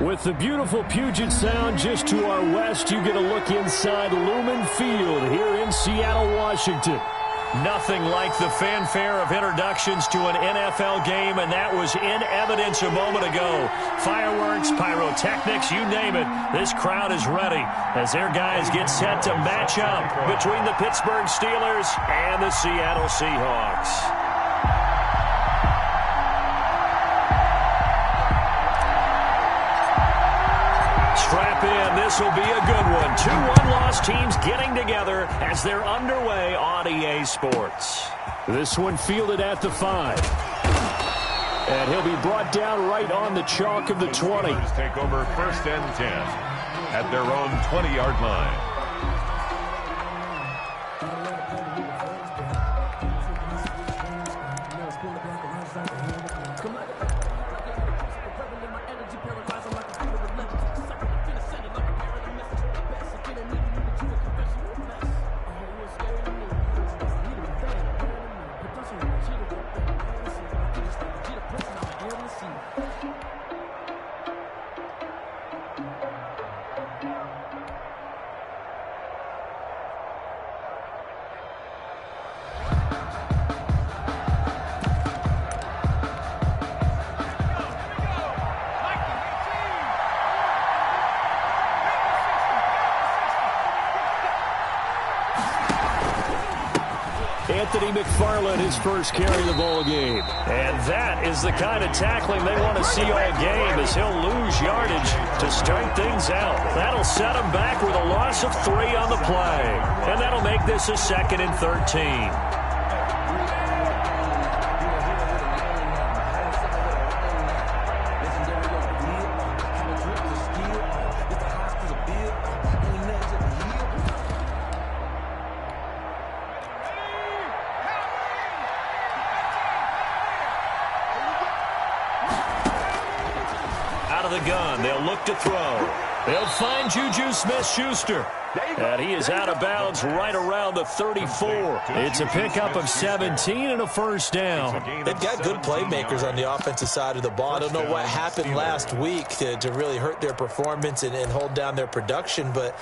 With the beautiful Puget Sound just to our west, you get a look inside Lumen Field here in Seattle, Washington. Nothing like the fanfare of introductions to an NFL game, and that was in evidence a moment ago. Fireworks, pyrotechnics, you name it. This crowd is ready as their guys get set to match up between the Pittsburgh Steelers and the Seattle Seahawks. Strap in. This will be a good one. Two one-loss teams getting together as they're underway on EA Sports. This one fielded at the 5. And he'll be brought down right on the chalk of the 20. Take over 1st and 10 at their own 20-yard line. McFarland, his first carry of the ball game. And that is the kind of tackling they want to see all game, as he'll lose yardage to start things out. That'll set him back with a loss of 3 on the play. And that'll make this a 2nd and 13. To throw. They'll find Juju Smith-Schuster. And he is out of bounds right around the 34. It's a pickup of 17 and a first down. They've got good playmakers on the offensive side of the ball. I don't know what happened last week to really hurt their performance and hold down their production, but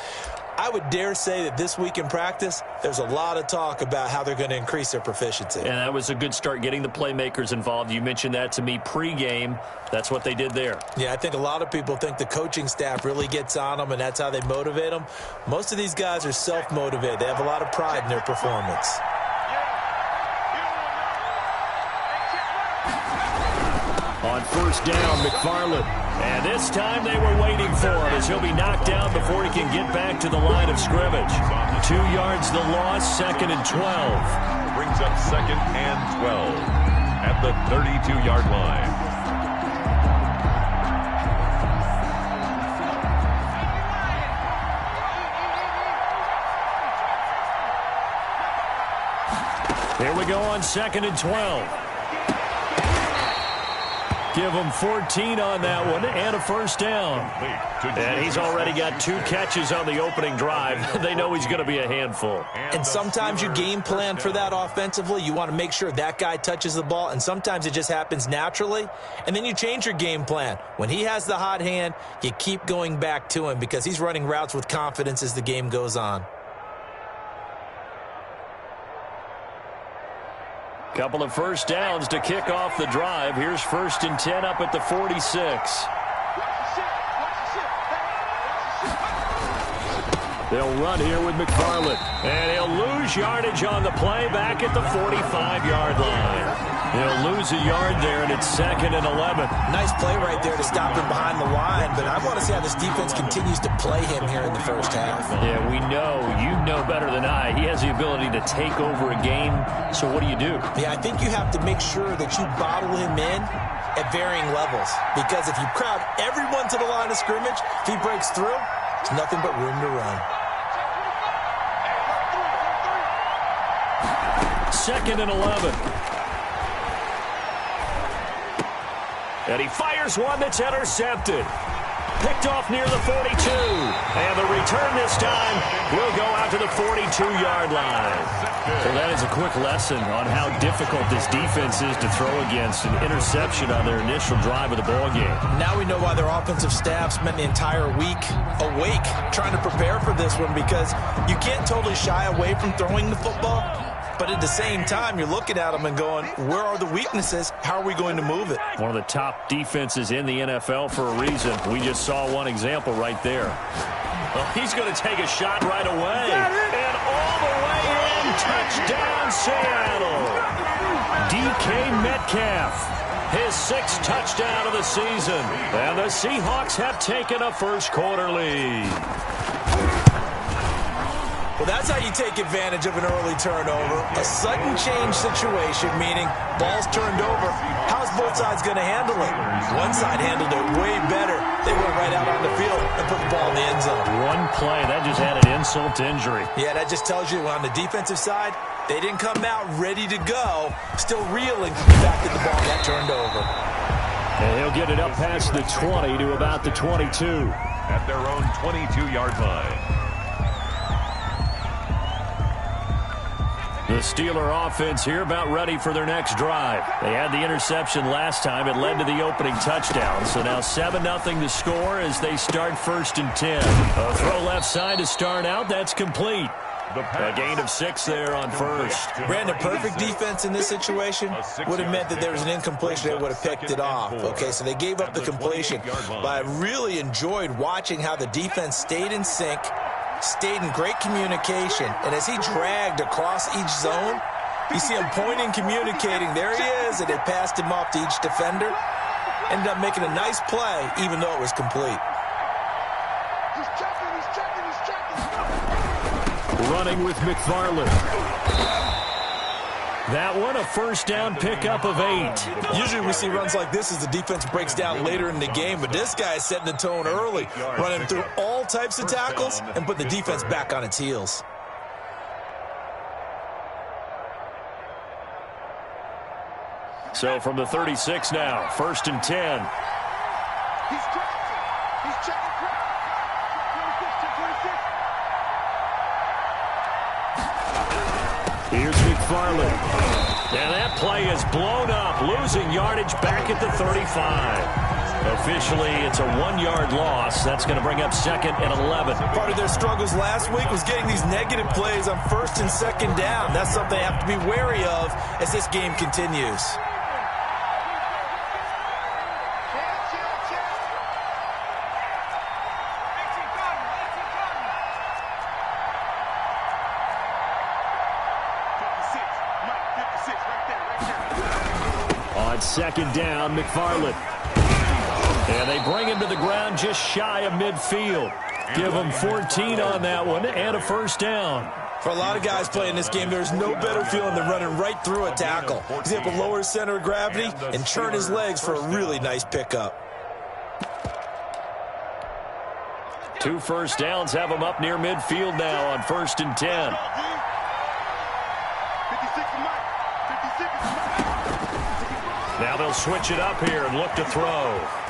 I would dare say that this week in practice, there's a lot of talk about how they're going to increase their proficiency. And that was a good start, getting the playmakers involved. You mentioned that to me pregame. That's what they did there. Yeah, I think a lot of people think the coaching staff really gets on them, and that's how they motivate them. Most of these guys are self-motivated. They have a lot of pride in their performance. On first down, McFarland. And this time they were waiting for him, as he'll be knocked down before he can get back to the line of scrimmage. 2 yards the loss, 2nd and 12. Brings up 2nd and 12 at the 32-yard line. Here we go on 2nd and 12. Give him 14 on that one and a first down. And he's already got 2 catches on the opening drive. They know he's going to be a handful. And sometimes you game plan for that offensively. You want to make sure that guy touches the ball, and sometimes it just happens naturally. And then you change your game plan. When he has the hot hand, you keep going back to him because he's running routes with confidence as the game goes on. Couple of first downs to kick off the drive. Here's 1st and 10 up at the 46. They'll run here with McFarland. And he'll lose yardage on the play back at the 45-yard line. He'll lose a yard there, and it's 2nd and 11. Nice play right there to stop him behind the line, but I want to see how this defense continues to play him here in the first half. Yeah, we know. You know better than I. He has the ability to take over a game, so what do you do? Yeah, I think you have to make sure that you bottle him in at varying levels, because if you crowd everyone to the line of scrimmage, if he breaks through, there's nothing but room to run. 2nd and 11. And he fires one that's intercepted. Picked off near the 42. And the return this time will go out to the 42-yard line. So that is a quick lesson on how difficult this defense is to throw against. An interception on their initial drive of the ball game. Now we know why their offensive staff spent the entire week awake trying to prepare for this one, because you can't totally shy away from throwing the football. But at the same time, you're looking at them and going, where are the weaknesses? How are we going to move it? One of the top defenses in the NFL for a reason. We just saw one example right there. Well, he's going to take a shot right away. And all the way in. Touchdown, Seattle. DK Metcalf. His 6th touchdown of the season. And the Seahawks have taken a first-quarter lead. Well, that's how you take advantage of an early turnover. A sudden change situation, meaning ball's turned over. How's both sides going to handle it? One side handled it way better. They went right out on the field and put the ball in the end zone. One play, that just had an insult to injury. Yeah, that just tells you on the defensive side, they didn't come out ready to go, still reeling from the fact that the ball got turned over. And he'll get it up past the 20 to about the 22. At their own 22-yard line. The Steeler offense here about ready for their next drive. They had the interception last time. It led to the opening touchdown. So now 7-0 to score as they start 1st and 10. A throw left side to start out. That's complete. A gain of 6 there on first. Brandon, perfect defense in this situation would have meant that there was an incompletion. They would have picked it off. Okay, so they gave up the completion. But I really enjoyed watching how the defense stayed in sync, stayed in great communication, and as he dragged across each zone, you see him pointing, communicating. There he is, and they passed him off to each defender. Ended up making a nice play, even though it was complete. Running with McFarland. That one, a first down pickup of 8. Usually we see runs like this as the defense breaks down later in the game, but this guy is setting the tone early, running through all types of tackles and put the defense back on its heels. So from the 36 now, 1st and 10. Here's McFarland. And that play is blown up, losing yardage back at the 35. Officially, it's a 1-yard loss. That's going to bring up 2nd and 11. Part of their struggles last week was getting these negative plays on 1st and 2nd down. That's something they have to be wary of as this game continues. On 2nd down, McFarland. And they bring him to the ground just shy of midfield. Give him 14 on that one and a first down. For a lot of guys playing this game, there's no better feeling than running right through a tackle. He's able to lower his center of gravity and churn his legs for a really nice pickup. 2 first downs have him up near midfield now on 1st and 10. Now they'll switch it up here and look to throw.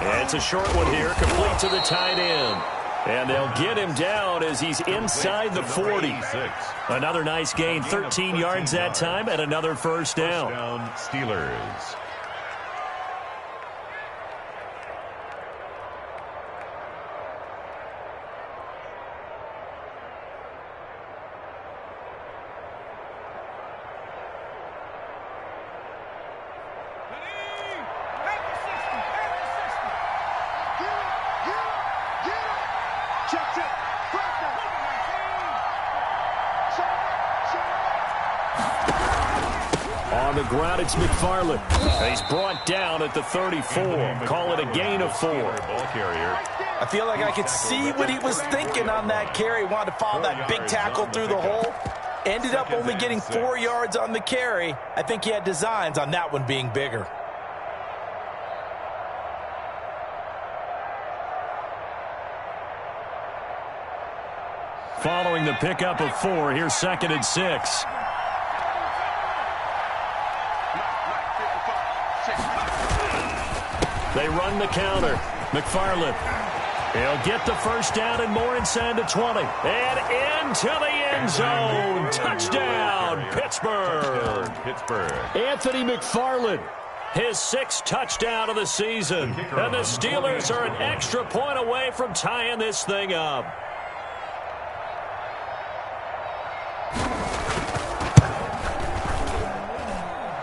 And it's a short one here, complete to the tight end. And they'll get him down as he's inside the 40. Another nice gain, 13 yards that time, and another first down. Steelers. On the ground, it's McFarland. He's brought down at the 34. Call it a gain of 4. I feel like I could see what he was thinking on that carry. Wanted to follow that big tackle through the hole. Ended up only getting 4 yards on the carry. I think he had designs on that one being bigger. Following the pickup of 4, here's 2nd and 6. They run the counter. McFarland. He'll get the first down and more inside the 20. And into the end zone. Touchdown, Pittsburgh. Anthony McFarland, his 6th touchdown of the season. And the Steelers are an extra point away from tying this thing up.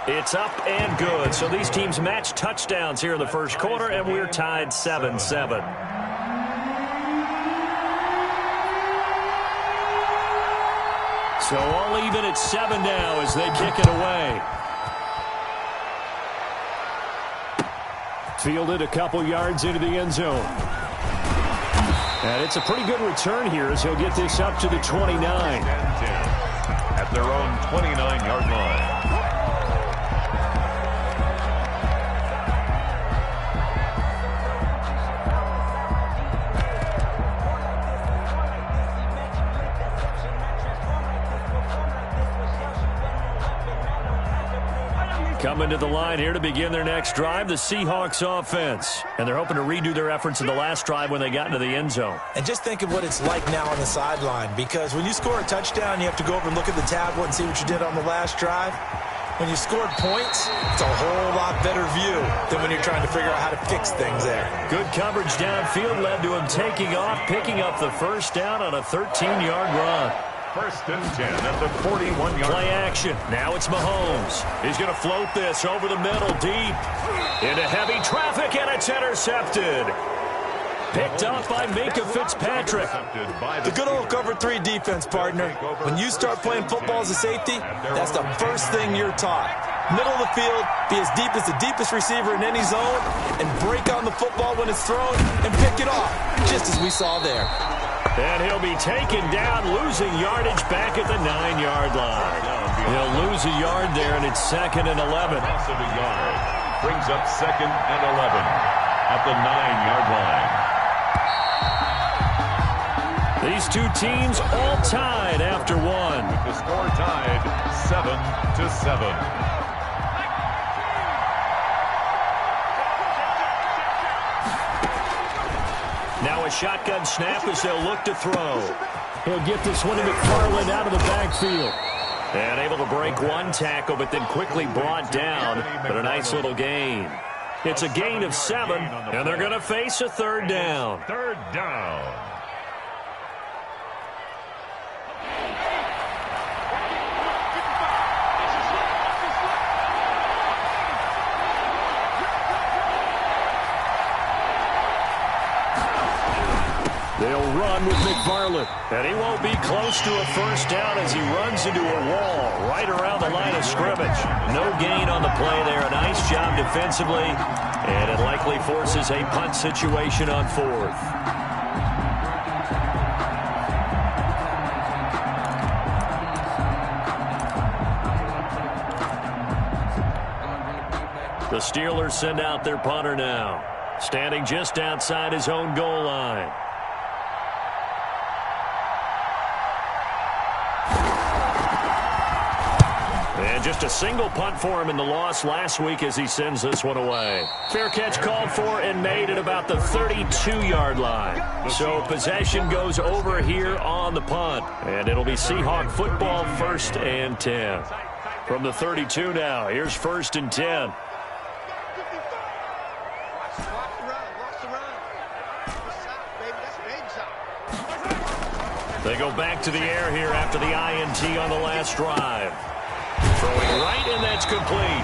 It's up and good. So these teams match touchdowns here in the first quarter, and we're tied 7-7. So all even at 7 now as they kick it away. Fielded a couple yards into the end zone. And it's a pretty good return here as he'll get this up to the 29. At their own 29-yard line. Coming to the line here to begin their next drive, the Seahawks offense. And they're hoping to redo their efforts in the last drive when they got into the end zone. And just think of what it's like now on the sideline, because when you score a touchdown, you have to go over and look at the tablet and see what you did on the last drive. When you scored points, it's a whole lot better view than when you're trying to figure out how to fix things there. Good coverage downfield led to him taking off, picking up the first down on a 13-yard run. First and 10 at the 41-yard. Play action. Now it's Mahomes. He's going to float this over the middle, deep into heavy traffic, and it's intercepted. Picked up by Minka Fitzpatrick. The good old cover 3 defense, partner. When you start playing football as a safety, that's the first thing you're taught. Middle of the field, be as deep as the deepest receiver in any zone, and break on the football when it's thrown and pick it off, just as we saw there. And he'll be taken down, losing yardage back at the 9-yard line. He'll lose a yard there, and it's 2nd and 11. Loss of a yard. Brings up 2nd and 11 at the 9-yard line. These two teams all tied after one. The score tied 7-7. Now a shotgun snap as they'll look to throw. He'll get this one to McFarland out of the backfield. And able to break one tackle, but then quickly brought down. But a nice little gain. It's a gain of 7, and they're going to face a 3rd down. 3rd down. They'll run with McFarland, and he won't be close to a first down as he runs into a wall right around the line of scrimmage. No gain on the play there. A nice job defensively, and it likely forces a punt situation on 4th. The Steelers send out their punter now, standing just outside his own goal line. And just a single punt for him in the loss last week as he sends this one away. Fair catch called for and made at about the 32-yard line. So possession goes over here on the punt. And it'll be Seahawk football, 1st and 10. From the 32 now, here's 1st and 10. They go back to the air here after the INT on the last drive. Throwing right, and that's complete.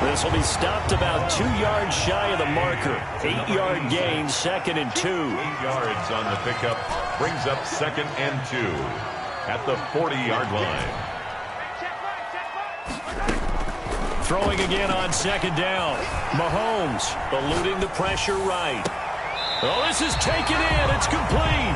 This will be stopped about 2 yards shy of the marker. 8-yard gain, 2nd and 2. 8 yards on the pickup. Brings up 2nd and 2 at the 40-yard line. Throwing again on 2nd down. Mahomes eluding the pressure right. Oh, this is taken in. It's complete.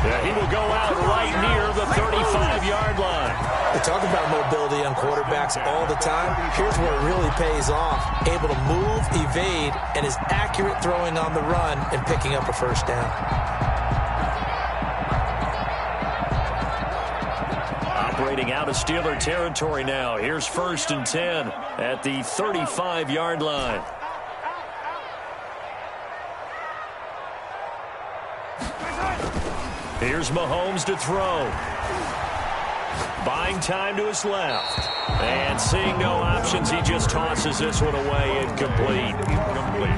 Yeah, he will go out right near the 35-yard line. They talk about mobility on quarterbacks all the time. Here's where it really pays off. Able to move, evade, and is accurate throwing on the run and picking up a first down. Operating out of Steeler territory now. Here's 1st and 10 at the 35-yard line. Here's Mahomes to throw. Buying time to his left. And seeing no options, he just tosses this one away, incomplete.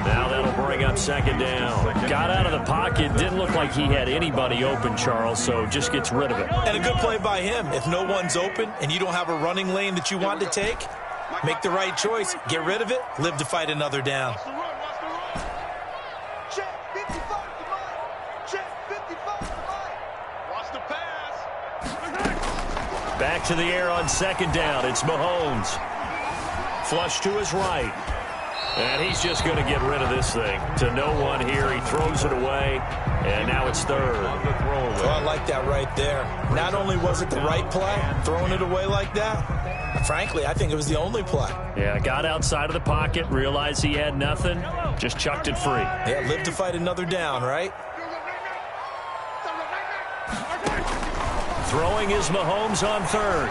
Now that'll bring up second down. Got out of the pocket, didn't look like he had anybody open, Charles, so just gets rid of it. And a good play by him. If no one's open and you don't have a running lane that you want to take, make the right choice. Get rid of it. Live to fight another down. Back to the air on second down. It's Mahomes. Flush to his right. And he's just going to get rid of this thing. To no one here. He throws it away. And now it's third. Oh, I like that right there. Not only was it the right play, throwing it away like that, frankly, I think it was the only play. Yeah, got outside of the pocket, realized he had nothing, just chucked it free. Yeah, live to fight another down, right? Throwing is Mahomes on third.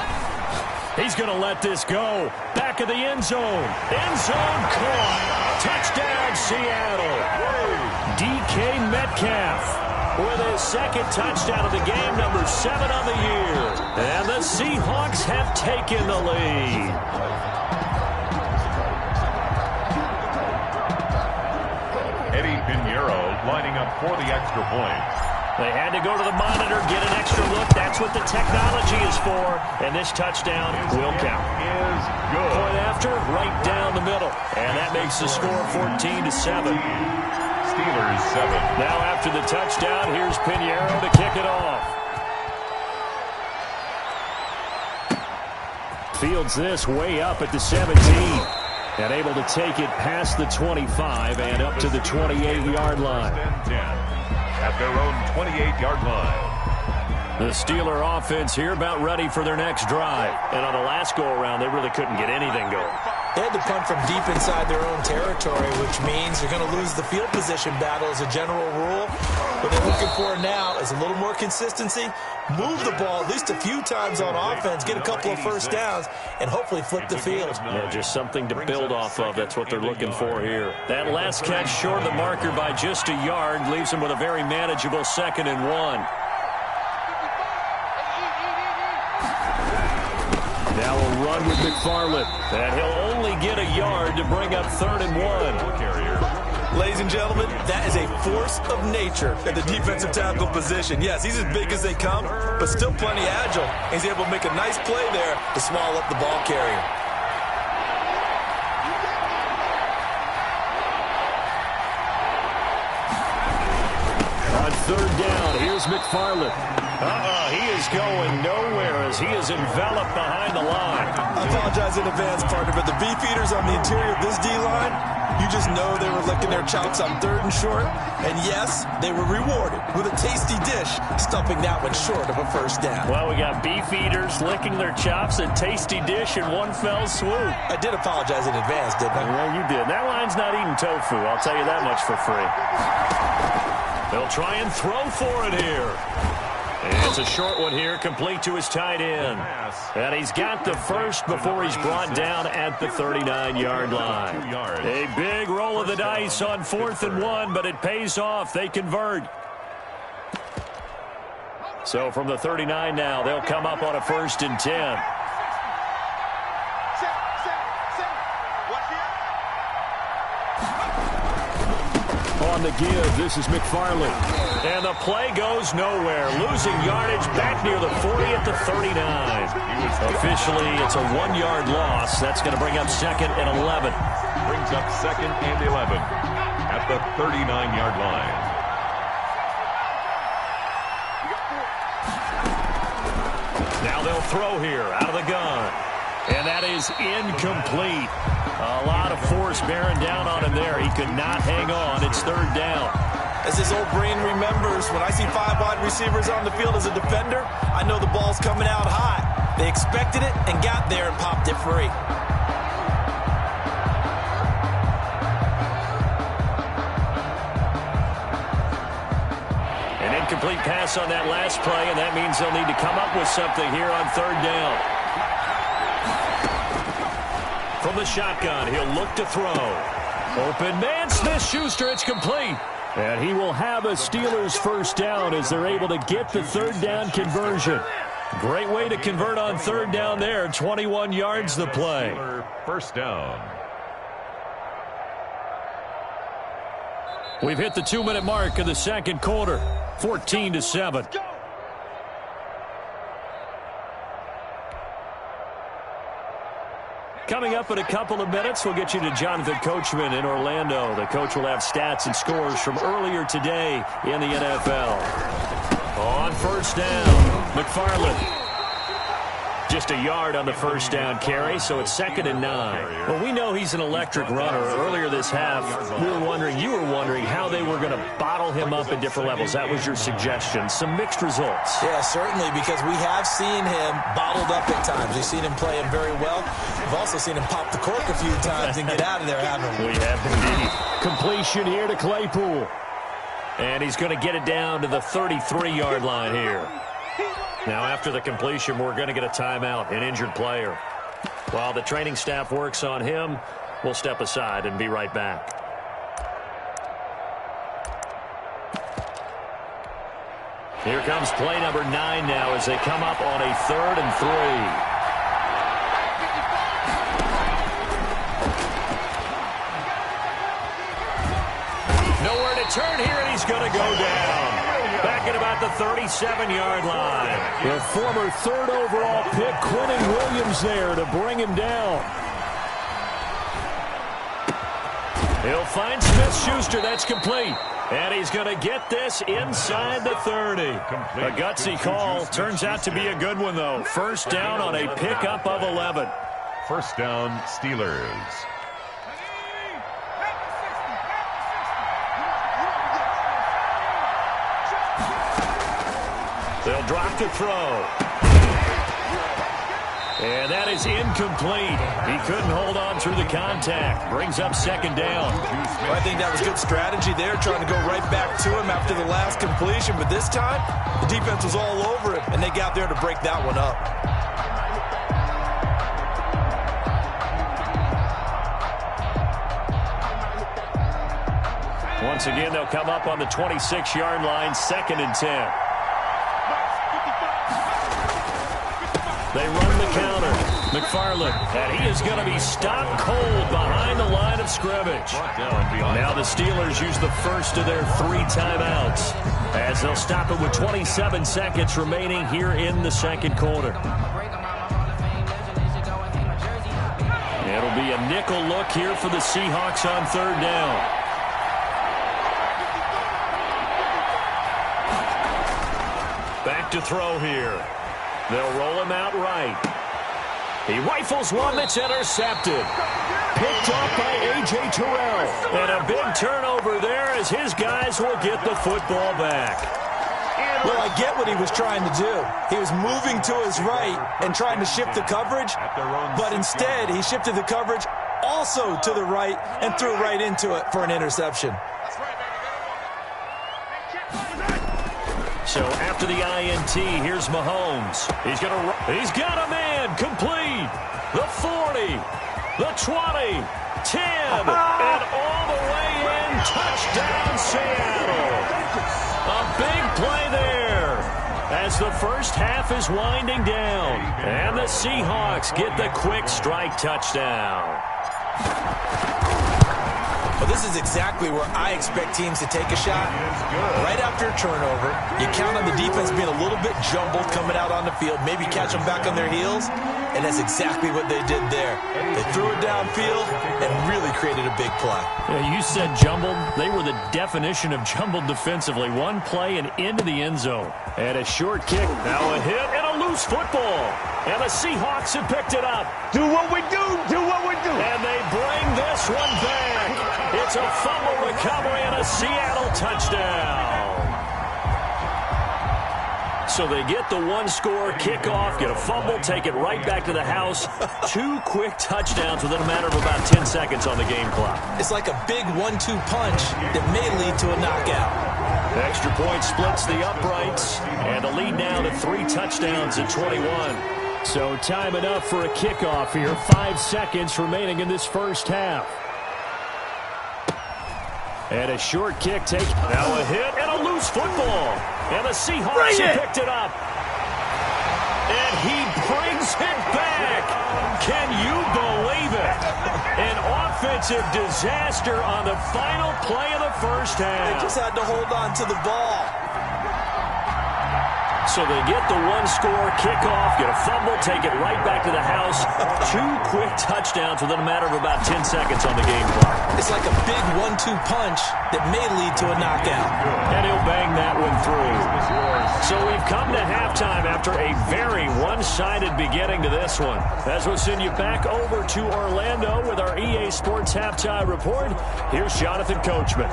He's going to let this go. Back of the end zone. End zone caught. Touchdown, Seattle. DK Metcalf with his second touchdown of the game, number 7 on the year. And the Seahawks have taken the lead. Eddie Pinheiro lining up for the extra point. They had to go to the monitor, get an extra look. That's what the technology is for. And this touchdown will count. Is good. Point after, right down the middle. And that makes the score 14-7. Steelers 7. Now after the touchdown, here's Pinheiro to kick it off. Fields this way up at the 17. And able to take it past the 25 and up to the 28-yard line. At their own 28-yard line. The Steeler offense here about ready for their next drive. And on the last go-around, they really couldn't get anything going. They had to punt from deep inside their own territory, which means they're going to lose the field position battle as a general rule. What they're looking for now is a little more consistency, move the ball at least a few times on offense, get a couple of first downs, and hopefully flip the field. Yeah, just something to build off of. That's what they're looking for here. That last catch short of the marker by just a yard leaves them with a very manageable 2nd and 1. Now a run with McFarland. And he'll only get a yard to bring up 3rd and 1. Ladies and gentlemen, that is a force of nature at the defensive tackle position. Yes, he's as big as they come, but still plenty agile. He's able to make a nice play there to swallow up the ball carrier. On 3rd down, here's McFarland. He is going nowhere as he is enveloped behind the line. I apologize in advance, partner, but the beefeaters on the interior of this D-line, you just know they were licking their chops on 3rd and short. And yes, they were rewarded with a tasty dish, stuffing that one short of a first down. Well, we got beefeaters licking their chops, a tasty dish in one fell swoop. I did apologize in advance, didn't I? Well, you did. That line's not eating tofu, I'll tell you that much for free. They'll try and throw for it here. And it's a short one here, complete to his tight end. And he's got the first before he's brought down at the 39-yard line. A big roll of the dice on 4th and 1, but it pays off. They convert. So from the 39 now, they'll come up on a 1st and 10. On the give, this is McFarland. And the play goes nowhere. Losing yardage back near the 40 at the 39. Officially, it's a 1-yard loss. That's going to bring up 2nd and 11. Brings up 2nd and 11 at the 39-yard line. Now they'll throw here out of the gun. And that is incomplete. A lot of force bearing down on him there. He could not hang on. It's 3rd down. As his old brain remembers, when I see 5 wide receivers on the field as a defender, I know the ball's coming out high. They expected it and got there and popped it free. An incomplete pass on that last play, and that means they'll need to come up with something here on 3rd down. From the shotgun, he'll look to throw. Open man, Smith-Schuster, it's complete. And he will have a Steelers first down as they're able to get the third down conversion. Great way to convert on third down there. 21 yards the play. First down. We've hit the 2-minute mark of the second quarter. 14-7. Coming up in a couple of minutes, we'll get you to Jonathan Coachman in Orlando. The coach will have stats and scores from earlier today in the NFL. On first down, McFarland. Just a yard on the first down carry, so it's 2nd and 9. Well, we know he's an electric runner. Earlier this half, you were wondering how they were going to bottle him up at different levels. That was your ssuggestion. Some mixed results. Yeah, certainly, because we have seen him bottled up at times. We've seen him play him very well. We've also seen him pop the cork a few times and get out of there, haven't we? We have indeed. Completion here to Claypool. And he's going to get it down to the 33-yard line here. Now, after the completion, we're going to get a timeout, an injured player. While the training staff works on him, we'll step aside and be right back. Here comes play number 9 now as they come up on a 3rd and 3. Nowhere to turn here, and he's going to go down. Back at about the 37-yard line. The former 3rd overall pick, Quinnen Williams there to bring him down. He'll find Smith-Schuster. That's complete. And he's going to get this inside the 30. A gutsy call. Turns out to be a good one, though. First down on a pickup of 11. First down, Steelers. They'll drop to throw. And that is incomplete. He couldn't hold on through the contact. Brings up 2nd down. Well, I think that was good strategy there, trying to go right back to him after the last completion. But this time, the defense was all over him, and they got there to break that one up. Once again, they'll come up on the 26-yard line, 2nd and 10. They run the counter. McFarland, and he is going to be stopped cold behind the line of scrimmage. Now the Steelers use the first of their 3 timeouts as they'll stop it with 27 seconds remaining here in the second quarter. It'll be a nickel look here for the Seahawks on 3rd down. Back to throw here. They'll roll him out right. He rifles one that's intercepted. Picked off by A.J. Terrell. And a big turnover there as his guys will get the football back. Well, I get what he was trying to do. He was moving to his right and trying to shift the coverage, but instead he shifted the coverage also to the right and threw right into it for an interception. So after the INT, here's Mahomes. He's got a man complete. The 40, the 20, 10, and all the way in. Touchdown, Seattle. A big play there as the first half is winding down. And the Seahawks get the quick strike touchdown. Well, this is exactly where I expect teams to take a shot. Right after a turnover, you count on the defense being a little bit jumbled coming out on the field, maybe catch them back on their heels, and that's exactly what they did there. They threw it downfield and really created a big play. Yeah, you said jumbled. They were the definition of jumbled defensively. One play and into the end zone. And a short kick, now a hit, and a loose football. And the Seahawks have picked it up. Do what we do, do what we do. And they bring this one back. It's a fumble recovery and a Seattle touchdown. So they get the one-score kickoff, get a fumble, take it right back to the house. 2 quick touchdowns within a matter of about 10 seconds on the game clock. It's like a big 1-2 punch that may lead to a knockout. Extra point splits the uprights, and the lead now to 3 touchdowns at 21. So time enough for a kickoff here. 5 seconds remaining in this first half. And a short kick take. Now a hit and a loose football. And the Seahawks have picked it up. And he brings it back. Can you believe it? An offensive disaster on the final play of the first half. They just had to hold on to the ball. So they get the one-score kickoff, get a fumble, take it right back to the house. 2 quick touchdowns within a matter of about 10 seconds on the game clock. It's like a big 1-2 punch that may lead to a knockout. And he'll bang that one through. So we've come to halftime after a very one-sided beginning to this one. As we'll send you back over to Orlando with our EA Sports Halftime Report, here's Jonathan Coachman.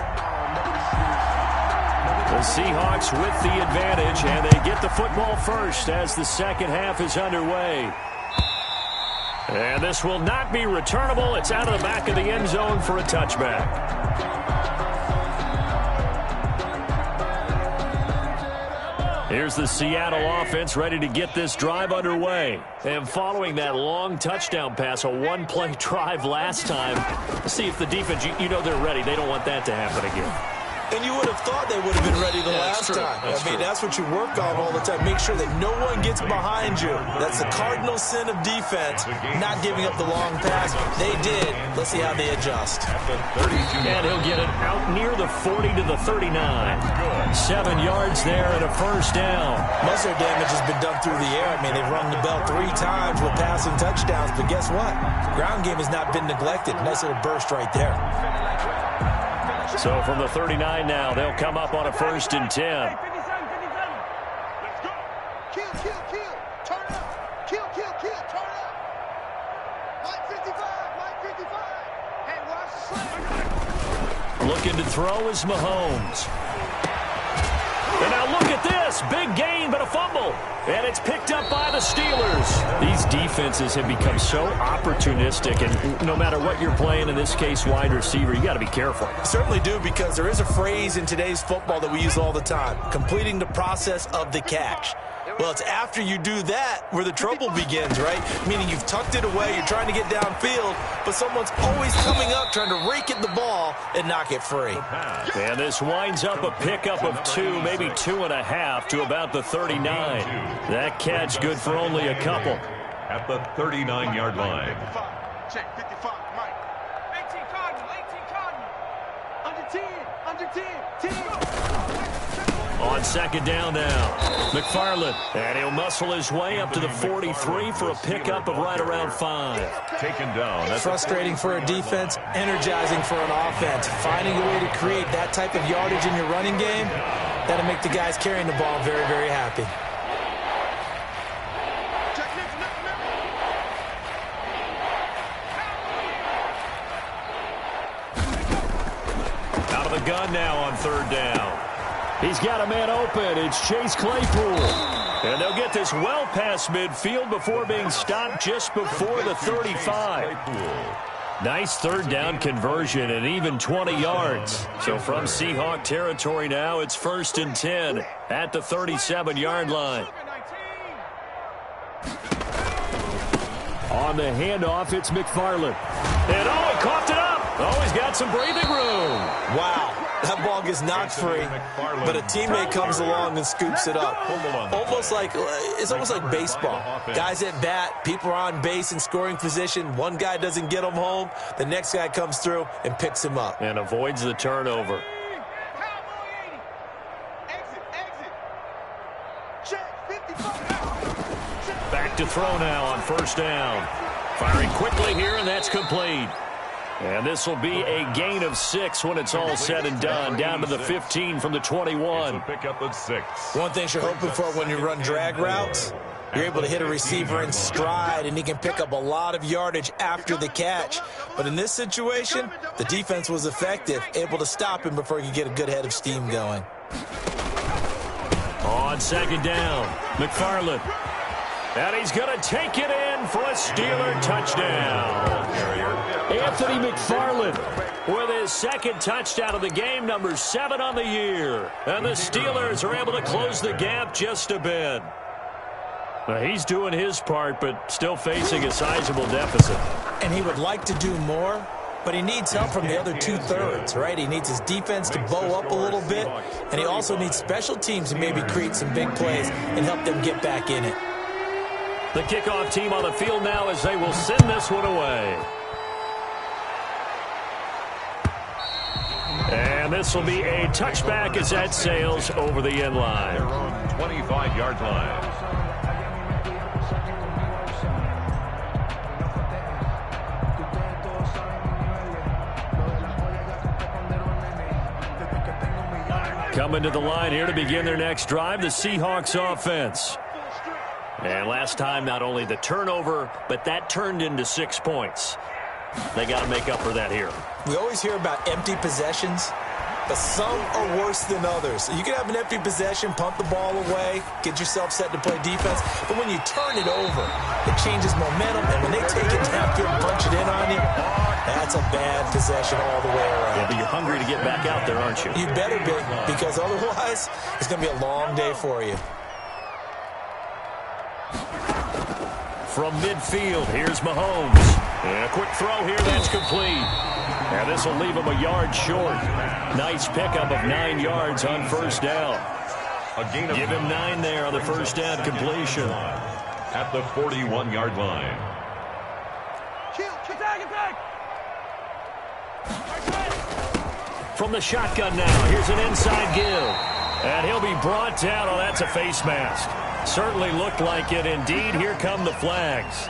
The Seahawks with the advantage, and they get the football first as the second half is underway. And this will not be returnable. It's out of the back of the end zone for a touchback. Here's the Seattle offense ready to get this drive underway. And following that long touchdown pass, a one-play drive last time, see if the defense, you know they're ready. They don't want that to happen again. And you would have thought they would have been ready the last time. That's what you work on all the time. Make sure that no one gets behind you. That's the cardinal sin of defense, not giving up the long pass. They did. Let's see how they adjust. And he'll get it out near the 40 to the 39. 7 yards there and a first down. Muscle damage has been done through the air. They've rung the bell 3 times with passing touchdowns. But guess what? Ground game has not been neglected. Nice little burst right there. So from the 39 now, they'll come up on a 1st and 10. Let's go. Kill. Turn up. Kill. Turn up. Line 55. And watch the slam. Looking to throw is Mahomes. And now look at this. Big gain, but a fumble. And it's picked up by the Steelers. These defenses have become so opportunistic, and no matter what you're playing, in this case, wide receiver, you got to be careful. Certainly do, because there is a phrase in today's football that we use all the time, completing the process of the catch. Well, it's after you do that where the trouble begins, right? Meaning you've tucked it away, you're trying to get downfield, but someone's always coming up trying to rake at the ball and knock it free. And this winds up a pickup of 2, maybe 2.5 to about the 39. That catch good for only a couple. At the 39-yard line. Check 55, Mike. 18 Cardinal. Under 10. On 2nd down now, McFarland. And he'll muscle his way up to the 43 for a pickup of right around 5. Taken down. That's frustrating for a defense, energizing for an offense. Finding a way to create that type of yardage in your running game, that'll make the guys carrying the ball very, very happy. Out of the gun now on 3rd down. He's got a man open. It's Chase Claypool. And they'll get this well past midfield before being stopped just before the 35. Nice 3rd down conversion and even 20 yards. So from Seahawk territory now, it's 1st and 10 at the 37-yard line. On the handoff, it's McFarland. And he coughed it up. He's got some breathing room. Wow. That ball gets knocked free, but a teammate comes along and scoops it up. It's almost like baseball. Guys at bat, people are on base in scoring position. One guy doesn't get him home. The next guy comes through and picks him up. And avoids the turnover. Back to throw now on 1st down. Firing quickly here, and that's complete. And this will be a gain of 6 when it's all said and done. Down to the 15 from the 21. Pick up of 6. One thing you're hoping for when you run drag routes, you're able to hit a receiver in stride, and he can pick up a lot of yardage after the catch. But in this situation, the defense was effective, able to stop him before he could get a good head of steam going. On 2nd down, McFarland. And he's going to take it in for a Steeler touchdown. Anthony McFarland with his 2nd touchdown of the game, number 7 on the year. And the Steelers are able to close the gap just a bit. Well, he's doing his part, but still facing a sizable deficit. And he would like to do more, but he needs help from the other two-thirds, right? He needs his defense to bow up a little bit, and he also needs special teams to maybe create some big plays and help them get back in it. The kickoff team on the field now as they will send this one away. And this will be a touchback as that sails over the end line. Their own 25-yard line. Coming to the line here to begin their next drive, the Seahawks offense. And last time, not only the turnover, but that turned into 6 points. They got to make up for that here. We always hear about empty possessions, but some are worse than others. You can have an empty possession, pump the ball away, get yourself set to play defense, but when you turn it over, it changes momentum, and when they take it downfield and punch it in on you, that's a bad possession all the way around. Yeah, but you're hungry to get back out there, aren't you? You better be, because otherwise, it's going to be a long day for you. From midfield, here's Mahomes. And a quick throw here, that's complete. And this will leave him a yard short. Nice pickup of 9 yards on first down. Give him 9 there on the first down completion. At the 41-yard line. From the shotgun now, here's an inside give. And he'll be brought down. Oh, that's a face mask. Certainly looked like it. Indeed, here come the flags.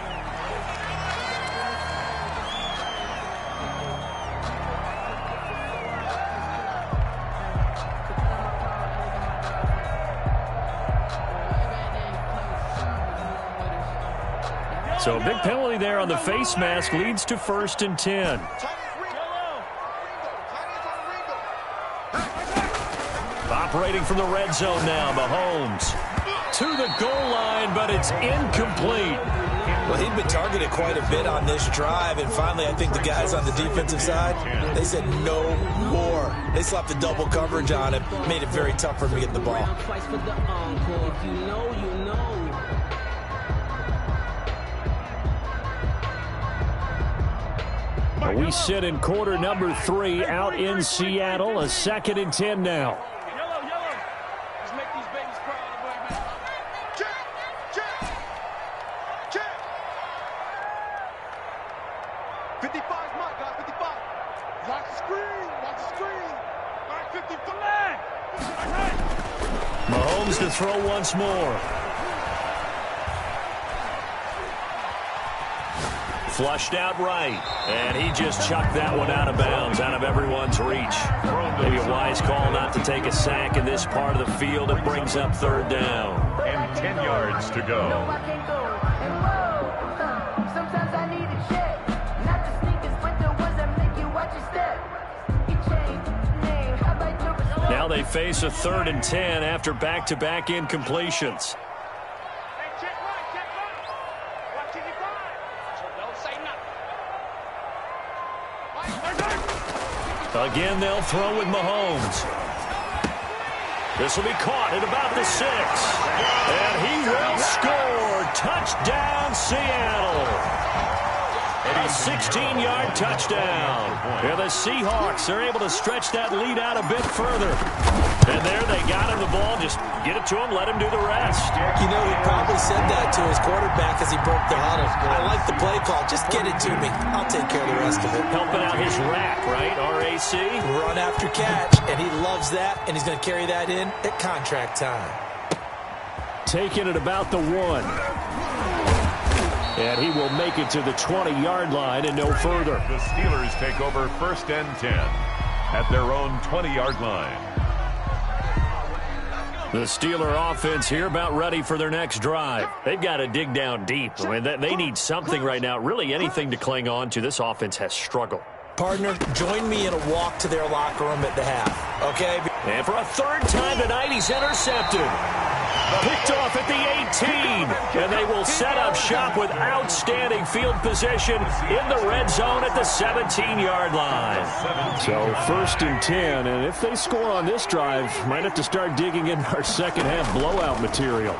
So a big penalty there on the face mask leads to 1st and 10. Operating from the red zone now, Mahomes to the goal line, but it's incomplete. Well, he'd been targeted quite a bit on this drive, and finally I think the guys on the defensive side, they said no more. They slapped the double coverage on him, made it very tough for him to get the ball. We sit in quarter number 3 out in Seattle, a 2nd and 10 now. Mahomes to throw once more. Flushed out right, and he just chucked that one out of bounds, out of everyone's reach. Maybe a wise call not to take a sack in this part of the field. It brings up 3rd down. And 10 yards to go. Now they face a 3rd and 10 after back-to-back incompletions. Again, they'll throw with Mahomes. This will be caught at about the 6. And he will score. Touchdown, Seattle. A 16-yard touchdown. And the Seahawks are able to stretch that lead out a bit further. And there they got him the ball. Just get it to him, let him do the rest. You know, he probably said that to his quarterback as he broke the huddle. I like the play call. Just get it to me. I'll take care of the rest of it. Helping out his rack, right? RAC. Run after catch, and he loves that, and he's going to carry that in at contract time. Taking it about the 1. And he will make it to the 20-yard line and no further. The Steelers take over 1st and 10 at their own 20-yard line. The Steeler offense here about ready for their next drive. They've got to dig down deep. I mean, they need something right now, really anything to cling on to. This offense has struggled. Partner, join me in a walk to their locker room at the half, okay? And for a 3rd time tonight, he's intercepted. Picked off at the 18. And they will set up shop with outstanding field position in the red zone at the 17-yard line. So 1st and 10. And if they score on this drive, might have to start digging in our second half blowout material.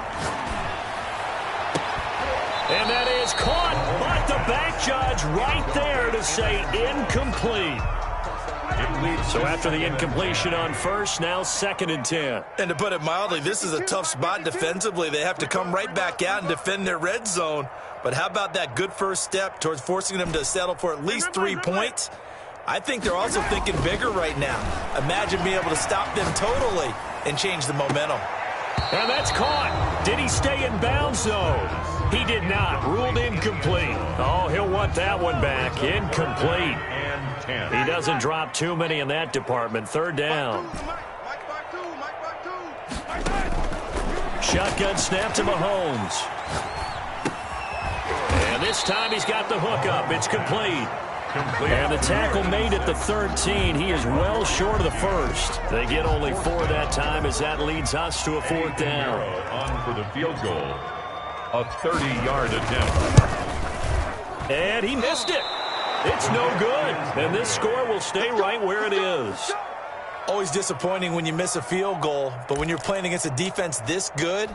And that is caught, but the back judge right there to say incomplete. So after the incompletion on first, now 2nd and 10. And to put it mildly, this is a tough spot defensively. They have to come right back out and defend their red zone. But how about that good first step towards forcing them to settle for at least 3 points? I think they're also thinking bigger right now. Imagine being able to stop them totally and change the momentum. And that's caught. Did he stay in bounds, though? He did not. Ruled incomplete. Oh, he'll want that one back. Incomplete. He doesn't drop too many in that department. 3rd down. Shotgun snap to Mahomes. And this time he's got the hook up. It's complete. And the tackle made at the 13. He is well short of the first. They get only 4 that time as that leads us to a 4th down. On for the field goal. A 30-yard attempt. And he missed it. It's no good. And this score will stay right where it is. Always disappointing when you miss a field goal, but when you're playing against a defense this good,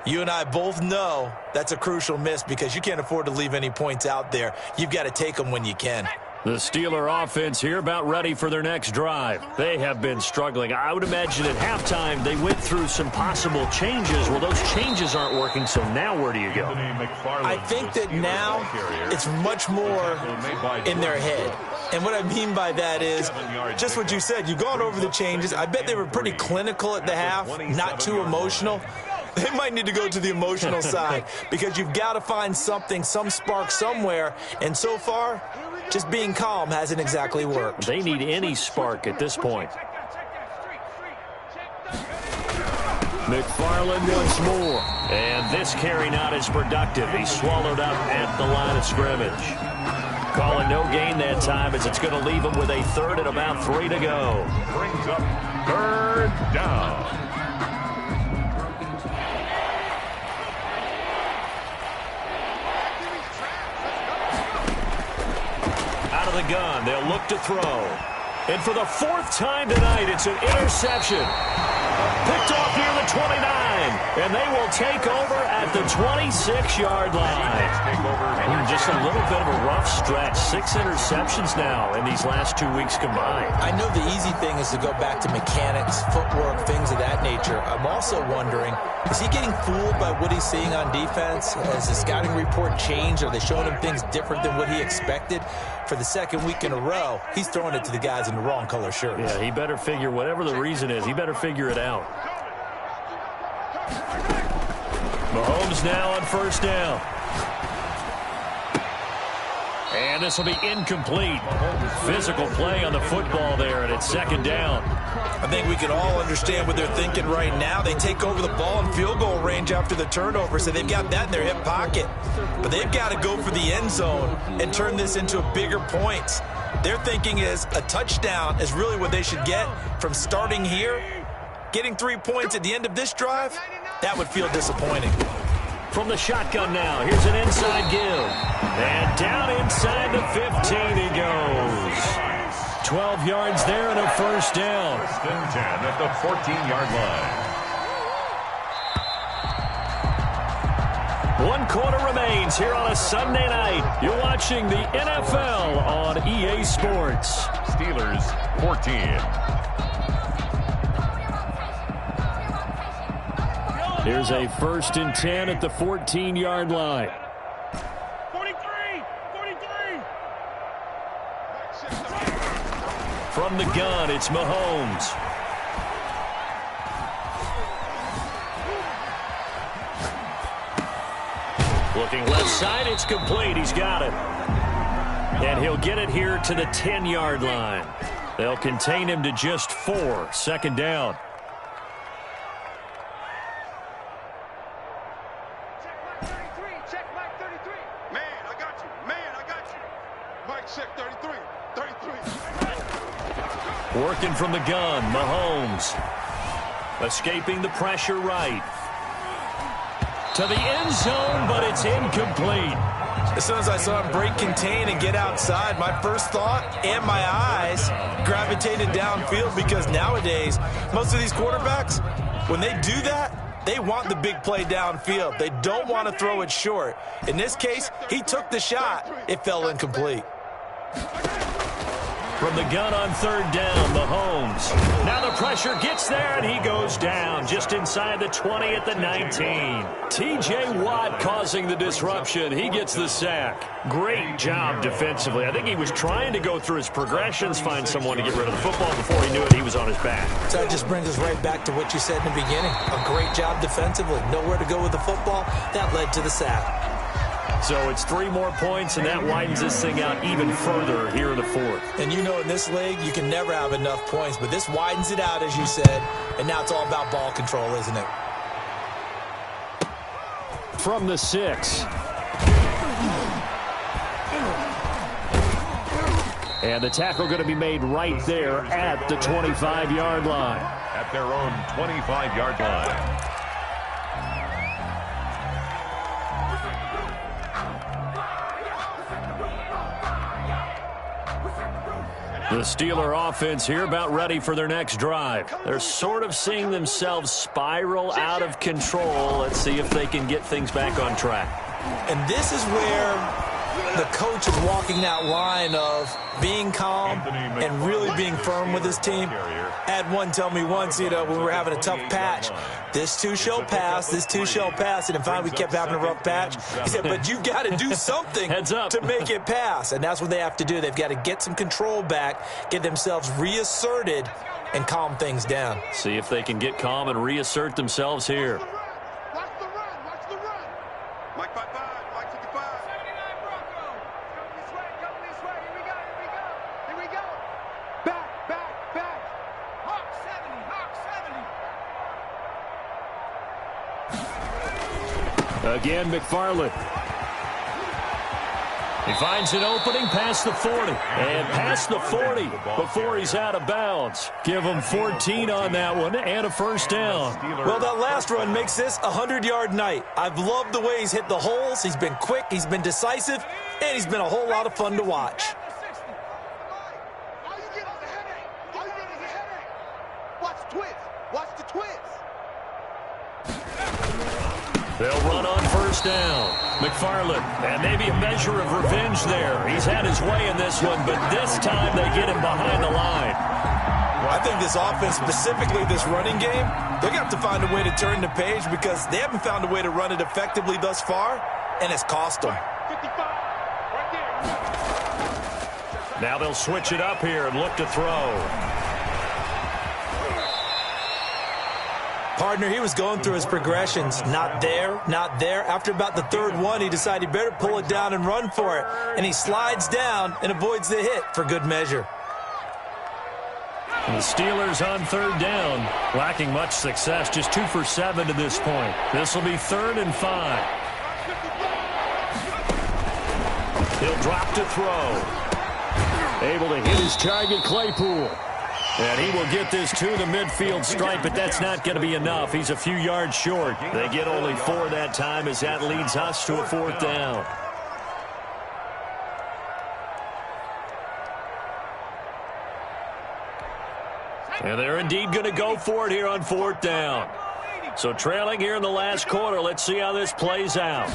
you and I both know that's a crucial miss because you can't afford to leave any points out there. You've got to take them when you can. The Steeler offense here about ready for their next drive. They have been struggling. I would imagine at halftime they went through some possible changes. Well, those changes aren't working, so now where do you go? I think that now it's much more in their head. And what I mean by that is just what you said. You've gone over the changes. I bet they were pretty clinical at the half, not too emotional. They might need to go to the emotional side because you've got to find something, some spark somewhere. And so far, just being calm hasn't exactly worked. They need any spark at this point. McFarland once more. And this carry not as productive. He's swallowed up at the line of scrimmage. Calling no gain that time as it's going to leave him with a 3rd and about 3 to go. Brings up 3rd down. Out of the gun, they'll look to throw. And for the 4th time tonight, it's an interception. Picked off near the 29, and they will take over at the 26-yard line. And just a little bit of a rough stretch. 6 interceptions now in these last 2 weeks combined. I know the easy thing is to go back to mechanics, footwork, things of that nature. I'm also wondering, is he getting fooled by what he's seeing on defense? Has the scouting report changed? Are they showing him things different than what he expected? For the 2nd week in a row, he's throwing it to the guys in the wrong color shirts. Yeah, he better figure, whatever the reason is, he better figure it out. Mahomes now on 1st down. And this will be incomplete. Physical play on the football there, and it's 2nd down. I think we can all understand what they're thinking right now. They take over the ball in field goal range after the turnover, so they've got that in their hip pocket. But they've got to go for the end zone and turn this into a bigger points. Their thinking is a touchdown is really what they should get from starting here. Getting 3 points at the end of this drive, that would feel disappointing. From the shotgun now, here's an inside give. And down inside the 15 he goes. 12 yards there and a 1st down. 1st and 10 at the 14-yard line. 1 quarter remains here on a Sunday night. You're watching the NFL on EA Sports. Steelers 14. Here's a 1st and 10 at the 14-yard line. 43! From the gun, it's Mahomes. Looking left side, it's complete. He's got it. And he'll get it here to the 10-yard line. They'll contain him to just 4. 2nd down. Check Mike 33. Man, I got you. Mike, check 33. Working from the gun, Mahomes. Escaping the pressure right. To the end zone, but it's incomplete. As soon as I saw him break contain and get outside, my first thought and my eyes gravitated downfield because nowadays, most of these quarterbacks, when they do that, They want the big play downfield. They don't want to throw it short. In this case, he took the shot. It fell incomplete. From the gun on third down, Mahomes. Now the pressure gets there, and he goes down just inside the 20 at the 19. T.J. Watt causing the disruption. He gets the sack. Great job defensively. I think he was trying to go through his progressions, find someone to get rid of the football. Before he knew it, he was on his back. So that just brings us right back to what you said in the beginning. A great job defensively. Nowhere to go with the football. That led to the sack. So it's 3 more points, and that widens this thing out even further here in the fourth. And you know in this league, you can never have enough points, but this widens it out, as you said, and now it's all about ball control, isn't it? From the 6. And the tackle going to be made right there at the 25-yard line. At their own 25-yard line. The Steeler offense here about ready for their next drive. They're sort of seeing themselves spiral out of control. Let's see if they can get things back on track. And this is where the coach is walking that line of being calm and really being firm with his team. I had one tell me once, when we were having a tough patch, this too shall pass, this too shall pass. And finally we kept having a rough patch. He said, but you got to do something to make it pass. And that's what they have to do. They've got to get some control back, get themselves reasserted, and calm things down. See if they can get calm and reassert themselves here. Watch the run. Watch the run. Mike 55. Mike 55. 79 Bronco. Come this way. Here we go. Here we go. Back. Hawk 70. Hawk 70. Again, McFarland. He finds an opening past the 40. And past the 40 before he's out of bounds. Give him 14 on that one and a first down. Well, that last run makes this a 100-yard night. I've loved the way he's hit the holes. He's been quick, he's been decisive, and he's been a whole lot of fun to watch. All you get is a headache. Watch the twist. Watch the twist. They'll run on first down. McFarland, and maybe a measure of revenge there. He's had his way in this one, but this time they get him behind the line. I think this offense, specifically this running game, they're going to have to find a way to turn the page because they haven't found a way to run it effectively thus far, and it's cost them. 55. Right there. Now they'll switch it up here and look to throw. Partner, he was going through his progressions. Not there, not there. After about the third one, he decided he better pull it down and run for it. And he slides down and avoids the hit for good measure. The Steelers on third down, lacking much success, just 2 for 7 to this point. This will be 3rd and 5. He'll drop to throw. Able to hit his target, Claypool. And he will get this to the midfield stripe, but that's not going to be enough. He's a few yards short. They get only 4 that time as that leads us to a 4th down. And they're indeed going to go for it here on 4th down. So trailing here in the last quarter, let's see how this plays out.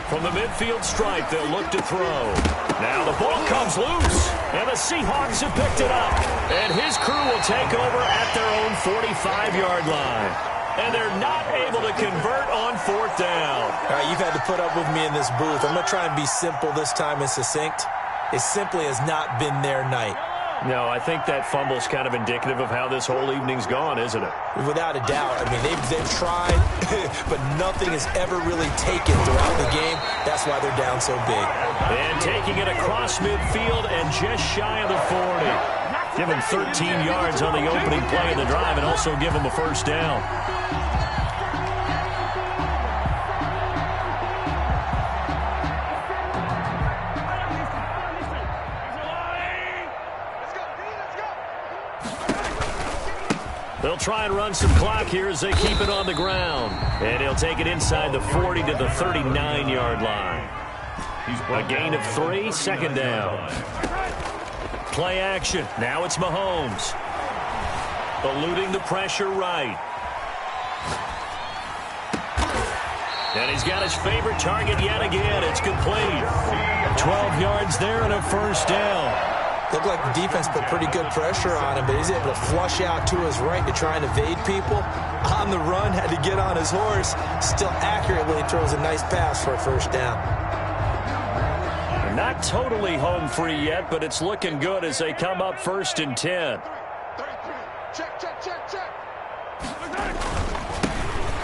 From the midfield stripe, they'll look to throw. Now the ball comes loose, and the Seahawks have picked it up. And his crew will take over at their own 45-yard line. And they're not able to convert on 4th down. All right, you've had to put up with me in this booth. I'm going to try and be simple this time and succinct. It simply has not been their night. No, I think that fumble's kind of indicative of how this whole evening's gone, isn't it? Without a doubt. I mean, they've tried, but nothing has ever really taken throughout the game. That's why they're down so big. And taking it across midfield and just shy of the 40. Give them 13 yards on the opening play of the drive and also give them a first down. They'll try and run some clock here as they keep it on the ground. And he'll take it inside the 40 to the 39-yard line. A gain of 3, 2nd down. Play action. Now it's Mahomes. Eluding the pressure right. And he's got his favorite target yet again. It's complete. 12 yards there and a first down. Looked like the defense put pretty good pressure on him, but he's able to flush out to his right to try and evade people. On the run, had to get on his horse. Still accurately throws a nice pass for a first down. Not totally home free yet, but it's looking good as they come up 1st and 10.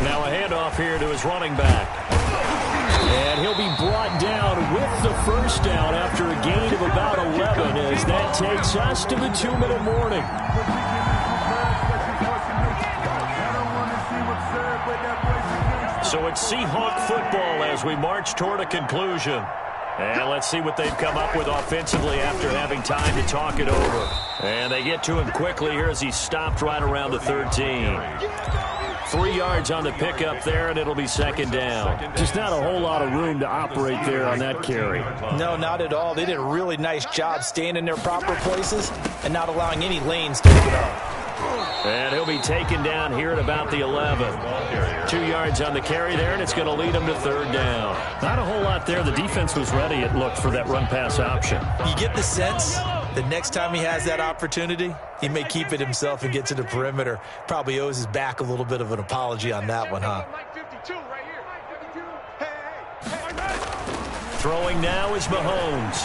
Now a handoff here to his running back. And he'll be brought down with the first down after a gain of about 11 as that takes us to the 2-minute warning. So it's Seahawk football as we march toward a conclusion. And let's see what they've come up with offensively after having time to talk it over. And they get to him quickly here as he's stopped right around the 13. 3 yards on the pickup there, and it'll be 2nd down. Just not a whole lot of room to operate there on that carry. No, not at all. They did a really nice job staying in their proper places and not allowing any lanes to open up. And he'll be taken down here at about the 11. 2 yards on the carry there, and it's going to lead him to 3rd down. Not a whole lot there. The defense was ready, it looked, for that run-pass option. You get the sense the next time he has that opportunity, he may keep it himself and get to the perimeter. Probably owes his back a little bit of an apology on that one, huh? Throwing now is Mahomes.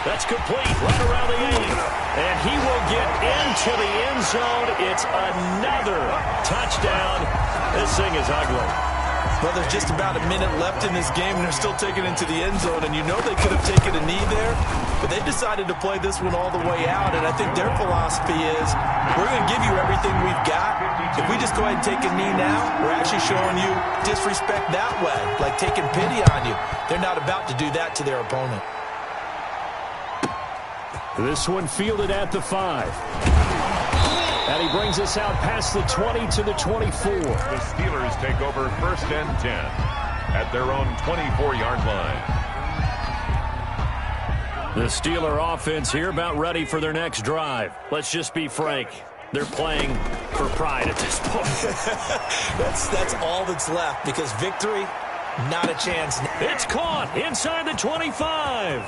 That's complete right around the 8. And he will get into the end zone. It's another touchdown. This thing is ugly. Well, there's just about a minute left in this game, and they're still taking it into the end zone. And you know they could have taken a knee there, but they decided to play this one all the way out. And I think their philosophy is, we're going to give you everything we've got. If we just go ahead and take a knee now, we're actually showing you disrespect that way, like taking pity on you. They're not about to do that to their opponent. This one fielded at the 5. And he brings us out past the 20 to the 24. The Steelers take over 1st and 10 at their own 24-yard line. The Steeler offense here about ready for their next drive. Let's just be frank. They're playing for pride at this point. That's all that's left, because victory, not a chance. It's caught inside the 25.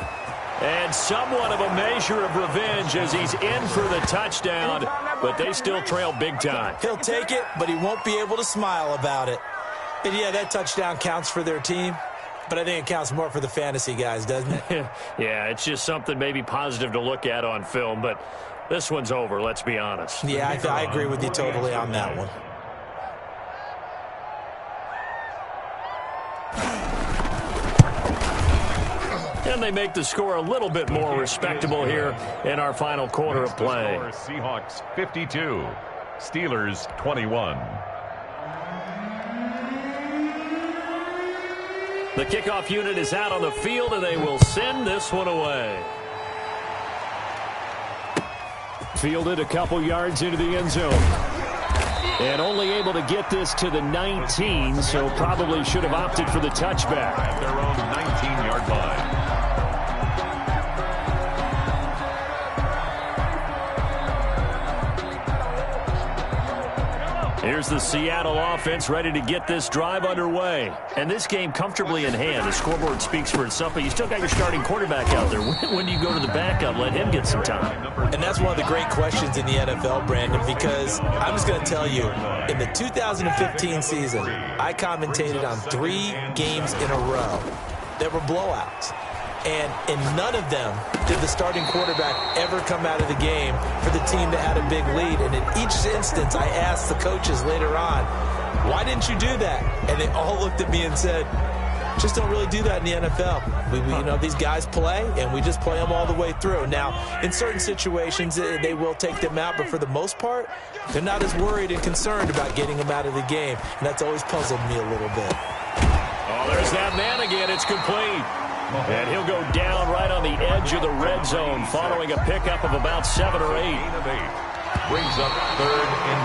And somewhat of a measure of revenge as he's in for the touchdown, but they still trail big time. He'll take it, but he won't be able to smile about it. And yeah, that touchdown counts for their team, but I think it counts more for the fantasy guys, doesn't it? Yeah, it's just something maybe positive to look at on film, but this one's over, let's be honest. Yeah, I agree with you totally on that one. And they make the score a little bit more respectable here in our final quarter of play. Seahawks 52, Steelers 21. The kickoff unit is out on the field, and they will send this one away. Fielded a couple yards into the end zone. And only able to get this to the 19, so probably should have opted for the touchback. At their own 19-yard line. Here's the Seattle offense ready to get this drive underway. And this game comfortably in hand. The scoreboard speaks for itself, but you still got your starting quarterback out there. When do you go to the backup? Let him get some time. And that's one of the great questions in the NFL, Brandon, because I'm just going to tell you, in the 2015 season, I commentated on 3 games in a row that were blowouts. And in none of them did the starting quarterback ever come out of the game for the team that had a big lead. And in each instance, I asked the coaches later on, why didn't you do that? And they all looked at me and said, just don't really do that in the NFL. You know, these guys play, and we just play them all the way through. Now, in certain situations, they will take them out, but for the most part, they're not as worried and concerned about getting them out of the game. And that's always puzzled me a little bit. Oh, there's that man again. It's complete. And he'll go down right on the edge of the red zone following a pickup of about 7 or 8. Brings up 3rd and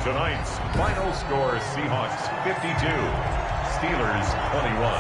9. Tonight's final score, Seahawks 52, Steelers 21.